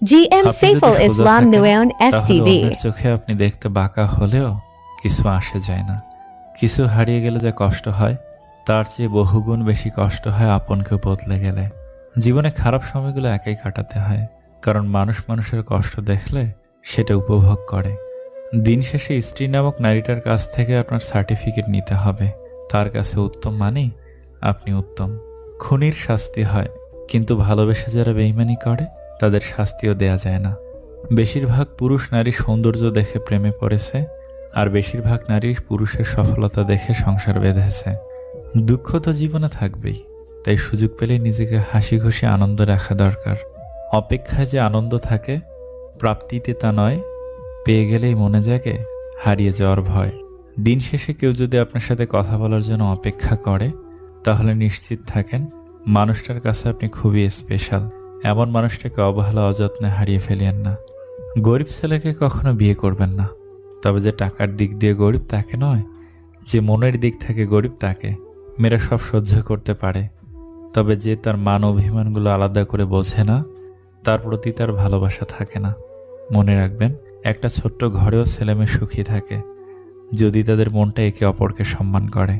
GM আপনি যদি Saiful সোজা Islam থাকেন Nuaon তাহলে STV. অন্যের চোখে আপনি দেখতে বাঁকা হলেও কিছু আসে যায় না। কিছু হারিয়ে গেলে যে কষ্ট হয় তার চেয়ে বহুগুণ বেশি কষ্ট হয় আপন কেউ বদলে গেলে। জীবনে খারাপ সময়গুলো একাই কাটাতে হয়, কারণ মানুষ মানুষের কষ্ট দেখলে সেটা উপভোগ করে। দিন শেষে স্ত্রী নামক নারীটার কাছ থেকে আপনার সার্টিফিকেট নিতে হবে। তার কাছে উত্তম মানেই আপনি উত্তম। খুনির শাস্তি হয়, কিন্তু ভালোবেসে যারা বেইমানি করে তাদের শাস্তিও দেয়া যায় না। বেশিরভাগ পুরুষ নারী সৌন্দর্য দেখে প্রেমে পড়েছে, আর বেশিরভাগ নারী পুরুষের সফলতা দেখে সংসার বেঁধেছে। দুঃখ তো জীবনে থাকবেই, তাই সুযোগ পেলেই নিজেকে হাসি খুশি আনন্দ রাখা দরকার। অপেক্ষায় যে আনন্দ থাকে, প্রাপ্তিতে তা নয়। পেয়ে গেলেই মনে জাগে হারিয়ে যাওয়ার ভয়। দিন শেষে কেউ যদি আপনার সাথে কথা বলার জন্য অপেক্ষা করে, তাহলে নিশ্চিত থাকেন মানুষটার কাছে আপনি খুবই স্পেশাল। এমন মানুষটাকে অবহেলা অযত্নে হারিয়ে ফেলিয়েন না। গরিব ছেলেকে কখনো বিয়ে করবেন না, তবে যে টাকার দিক দিয়ে গরিব তাকে নয়, যে মনের দিক থেকে গরিব তাকে। মেয়েরা সব সহ্য করতে পারে, তবে যে তার মান অভিমানগুলো আলাদা করে বোঝে না, তার প্রতি তার ভালোবাসা থাকে না। মনে রাখবেন, একটা ছোট্ট ঘরেও ছেলেমেয়ে সুখী থাকে যদি তাদের মনটা একে অপরকে সম্মান করে।